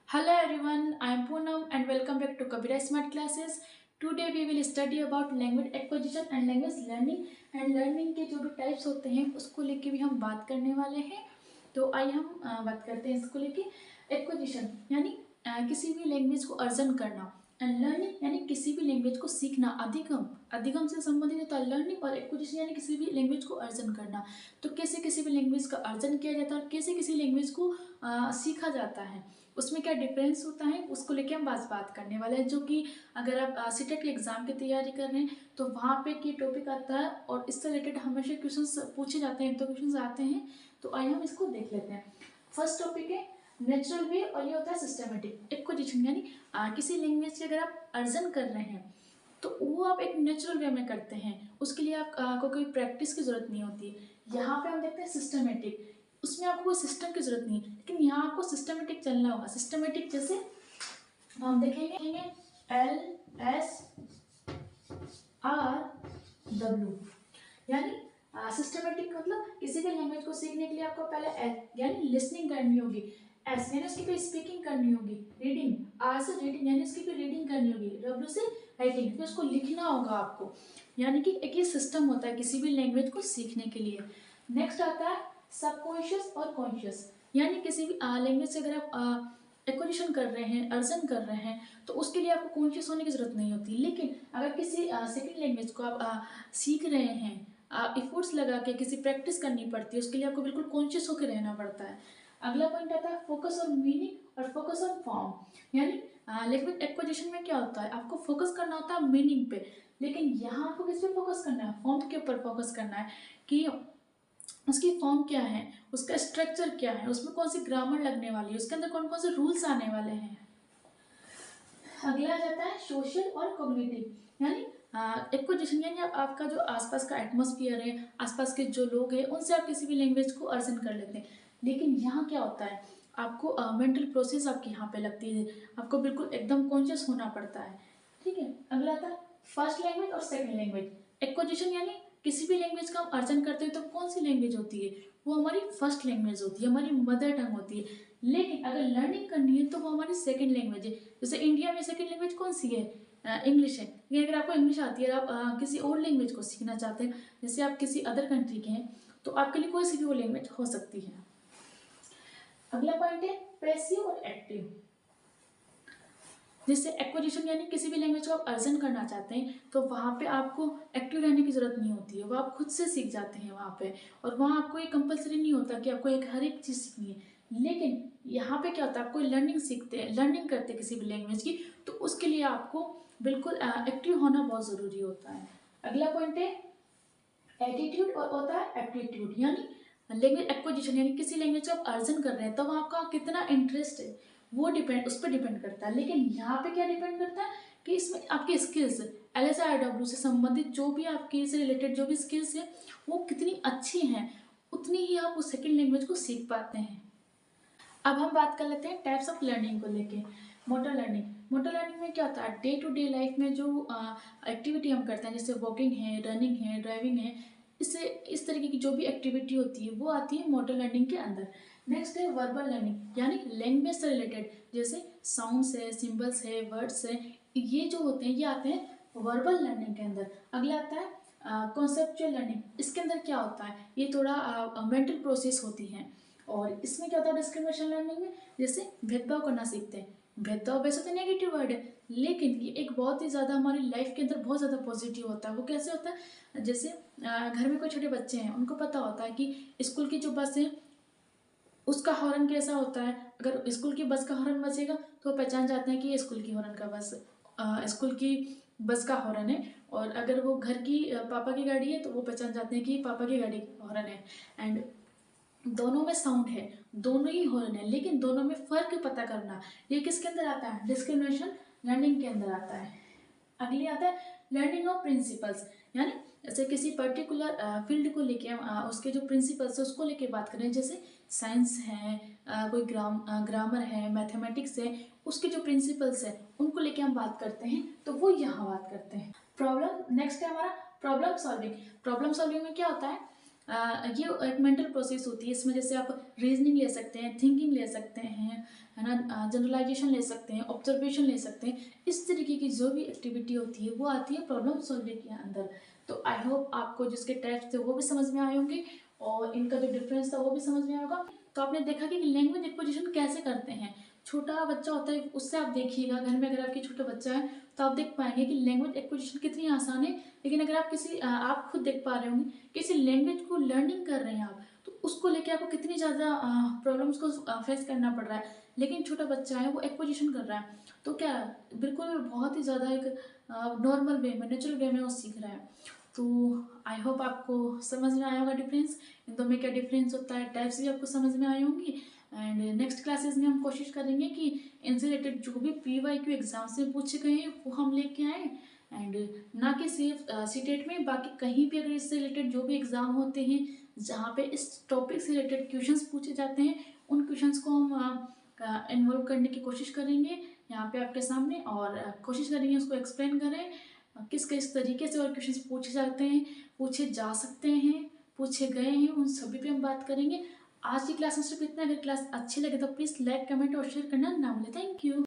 Hello everyone, I am Poonam and welcome back to Kabira Smart Classes. Today we will study about language acquisition and language learning and learning के जो भी types होते हैं उसको लेके भी हम बात करने वाले हैं। तो आइए हम बात करते हैं इसको लेके। एक्विजिशन यानी किसी भी लैंग्वेज को अर्जन करना एंड लर्निंग यानी किसी भी लैंग्वेज को सीखना। अधिगम अधिगम से संबंधित होता है लर्निंग, और एक्विजिशन यानी किसी भी लैंग्वेज को अर्जन करना। तो कैसे किसी भी लैंग्वेज का अर्जन किया जाता है और कैसे किसी लैंग्वेज को सीखा जाता है, उसमें क्या डिफरेंस होता है, उसको लेके हम बात करने वाले हैं। जो कि अगर आप सीटेट के एग्जाम की तैयारी कर रहे हैं तो वहाँ पे की टॉपिक आता है और इससे रिलेटेड हमेशा क्वेश्चंस पूछे जाते हैं, तो क्वेश्चंस आते हैं। तो आइए हम इसको देख लेते हैं। फर्स्ट टॉपिक है नेचुरल वे और ये होता है सिस्टमेटिक एक्विजिशन। यानी किसी लैंग्वेज की अगर आप अर्जन कर रहे हैं तो वो आप एक नेचुरल वे में करते हैं, उसके लिए आपको कोई प्रैक्टिस की जरूरत नहीं होती है। यहाँ पे हम देखते हैं सिस्टमेटिक, उसमें आपको कोई सिस्टम की जरूरत नहीं है, लेकिन यहाँ आपको सिस्टमेटिक चलना होगा। सिस्टमेटिक जैसे हम देखेंगे LSRW, यानी सिस्टमेटिक मतलब किसी भी लैंग्वेज को सीखने के लिए आपको पहले यानी लिसनिंग करनी होगी, एस यानी उसकी कोई स्पीकिंग करनी होगी, रीडिंग आर से रीडिंग यानी उसकी कोई रीडिंग करनी होगी, डब्ल्यू से राइटिंग, फिर उसको लिखना होगा आपको। यानी कि एक ये सिस्टम होता है किसी भी लैंग्वेज को सीखने के लिए। नेक्स्ट आता है सबकॉन्शियस और कॉन्शियस, यानी किसी भी लैंग्वेज से अगर आप एक्विजिशन कर रहे हैं, अर्जन कर रहे हैं, तो उसके लिए आपको कॉन्शियस होने की जरूरत नहीं होती। लेकिन अगर किसी सेकेंड लैंग्वेज को आप सीख रहे हैं, इफोर्ट्स लगा के किसी प्रैक्टिस करनी पड़ती है, उसके लिए आपको बिल्कुल कॉन्शियस होकर रहना पड़ता है। अगला पॉइंट आता है फोकस ऑन मीनिंग और फोकस ऑन फॉर्म। यानी लैंग्वेज एक्विजिशन में क्या होता है, आपको फोकस करना होता है मीनिंग पे, लेकिन यहाँ आपको किस पे फोकस करना है, फॉर्म के ऊपर फोकस करना है कि उसकी फॉर्म क्या है, उसका स्ट्रक्चर क्या है, उसमें कौन सी ग्रामर लगने वाली है, उसके अंदर कौन कौन से रूल्स आने वाले हैं। अगला आ जाता है सोशल और कॉग्निटिव, यानी एक्विजिशन यानी आपका जो आसपास का एटमॉस्फेयर है, आसपास के जो लोग हैं, उनसे आप किसी भी लैंग्वेज को अर्जन कर लेते हैं। लेकिन यहाँ क्या होता है, आपको मेंटल प्रोसेस आपकी यहाँ पे लगती है, आपको बिल्कुल एकदम कॉन्शियस होना पड़ता है। ठीक है, अगला आता है फर्स्ट लैंग्वेज और सेकेंड लैंग्वेज। एक्विजिशन यानी किसी भी लैंग्वेज का हम अर्जन करते हैं तो कौन सी लैंग्वेज होती है, वो हमारी फर्स्ट लैंग्वेज होती है, हमारी मदर टंग होती है। लेकिन अगर लर्निंग करनी है तो वो हमारी सेकेंड लैंग्वेज है। जैसे इंडिया में सेकेंड लैंग्वेज कौन सी है, इंग्लिश है। ये अगर आपको इंग्लिश आती है और आप किसी और लैंग्वेज को सीखना चाहते हैं, जैसे आप किसी अदर कंट्री के हैं, तो आपके लिए कोई सी भी वो लैंग्वेज हो सकती है। अगला पॉइंट है पैसिव और एक्टिव। जिससे एक्विजिशन यानी किसी भी लैंग्वेज को आप अर्जन करना चाहते हैं तो वहाँ पे आपको एक्टिव रहने की ज़रूरत नहीं होती है, वो आप खुद से सीख जाते हैं वहाँ पे। और वहाँ आपको ये कंपलसरी नहीं होता कि आपको एक हर एक चीज़ सीखनी है। लेकिन यहाँ पे क्या होता है, आप कोई लर्निंग सीखते हैं, लर्निंग करते हैं किसी भी लैंग्वेज की, तो उसके लिए आपको बिल्कुल एक्टिव होना बहुत ज़रूरी होता है। अगला पॉइंट है एटीट्यूड और होता है एप्टीट्यूड, यानी लैंग्वेज एक्विजिशन यानी किसी लैंग्वेज को आप अर्जन कर रहे हैं तो वहाँ आपका कितना इंटरेस्ट है वो उस पर डिपेंड करता है। लेकिन यहाँ पे क्या डिपेंड करता है कि इसमें आपकी स्किल्स LSRW से संबंधित जो भी आपके से रिलेटेड जो भी स्किल्स है वो कितनी अच्छी हैं, उतनी ही आप उस सेकेंड लैंग्वेज को सीख पाते हैं। अब हम बात कर लेते हैं टाइप्स ऑफ लर्निंग को लेके। मोटर लर्निंग, मोटर लर्निंग में क्या होता है, डे टू डे लाइफ में जो एक्टिविटी हम करते हैं, जैसे वॉकिंग है, रनिंग है, ड्राइविंग है, इससे इस तरीके की जो भी एक्टिविटी होती है वो आती है मोटर लर्निंग के अंदर। नेक्स्ट है वर्बल लर्निंग, यानी लैंग्वेज से रिलेटेड, जैसे साउंड्स है, सिंबल्स है, वर्ड्स है, ये जो होते हैं ये आते हैं वर्बल लर्निंग के अंदर। अगला आता है कॉन्सेप्चुअल लर्निंग, इसके अंदर क्या होता है, ये थोड़ा मेंटल प्रोसेस होती है। और इसमें क्या होता है डिस्क्रिमिनेशन लर्निंग में, जैसे भेदभाव करना सीखते हैं। भेदभाव वैसे तो नेगेटिव वर्ड है, लेकिन ये एक बहुत ही ज़्यादा हमारी लाइफ के अंदर बहुत ज़्यादा पॉजिटिव होता है। वो कैसे होता है, जैसे घर में कोई छोटे बच्चे हैं, उनको पता होता है कि स्कूल की जो बस है उसका हॉर्न कैसा होता है, अगर स्कूल की बस का हॉर्न बजेगा तो वो पहचान जाते हैं कि ये स्कूल की हॉर्न का बस स्कूल की बस का हॉर्न है। और अगर वो घर की पापा की गाड़ी है तो वो पहचान जाते हैं कि पापा की गाड़ी का हॉर्न है। एंड दोनों में साउंड है, दोनों ही हॉर्न है, लेकिन दोनों में फर्क पता करना, ये किसके अंदर आता है, डिस्क्रिमिनेशन लर्निंग के अंदर आता है। अगली आता है लर्निंग ऑफ प्रिंसिपल्स, यानी जैसे किसी पर्टिकुलर फील्ड को लेके हम उसके जो प्रिंसिपल्स है उसको लेके बात करें, जैसे साइंस है, कोई ग्रामर है, मैथमेटिक्स है, उसके जो प्रिंसिपल्स है उनको लेके हम बात करते हैं, तो वो यहाँ बात करते हैं। प्रॉब्लम नेक्स्ट है हमारा प्रॉब्लम सॉल्विंग। प्रॉब्लम सॉल्विंग में क्या होता है, ये एक मेंटल प्रोसेस होती है। इसमें जैसे आप रीजनिंग ले सकते हैं, थिंकिंग ले सकते हैं, है ना, जनरलाइजेशन ले सकते हैं, ऑब्जर्वेशन ले सकते हैं। इस तरीके की जो भी एक्टिविटी होती है वो आती है प्रॉब्लम सॉल्विंग के अंदर। तो आई होप आपको जिसके टाइप्स थे वो भी समझ में आए होंगे और इनका जो डिफरेंस था वो भी समझ में आया होगा। तो आपने देखा कि लैंग्वेज एक्विजिशन कैसे करते हैं। छोटा बच्चा होता है उससे आप देखिएगा, घर में अगर आपके छोटा बच्चा है तो आप देख पाएंगे कि लैंग्वेज एक्विजिशन कितनी आसान है। लेकिन अगर आप आप खुद देख पा रहे होंगे किसी लैंग्वेज को लर्निंग कर रहे हैं आप, तो उसको लेके आपको कितनी ज़्यादा प्रॉब्लम्स को फेस करना पड़ रहा है। लेकिन छोटा बच्चा है वो एक्विजिशन कर रहा है, तो क्या बिल्कुल बहुत ही ज़्यादा एक नॉर्मल वे में, नेचुरल वे में वो सीख रहा है। तो आई होप आपको समझ में आया होगा डिफरेंस, इन दोनों में क्या डिफरेंस होता है, टाइप्स भी आपको समझ में आई होंगी। एंड नेक्स्ट क्लासेस में हम कोशिश करेंगे कि इनसे रिलेटेड जो भी PYQ एग्जाम्स में पूछे गए हैं वो हम लेके आए। एंड ना कि सिर्फ सीटेट में, बाकी कहीं भी अगर इससे रिलेटेड जो भी एग्ज़ाम होते हैं जहाँ पे इस टॉपिक से रिलेटेड क्वेश्चंस पूछे जाते हैं, उन क्वेश्चंस को हम इन्वॉल्व करने की कोशिश करेंगे यहाँ पे आपके सामने, और कोशिश करेंगे उसको एक्सप्लेन करें किस किस तरीके से और क्वेश्चंस पूछे जाते हैं, पूछे जा सकते हैं, पूछे गए हैं, उन सभी पे हम बात करेंगे। आज की क्लास में सिर्फ इतना। अगर क्लास अच्छी लगे तो प्लीज़ लाइक, कमेंट और शेयर करना ना भूलें। Thank you.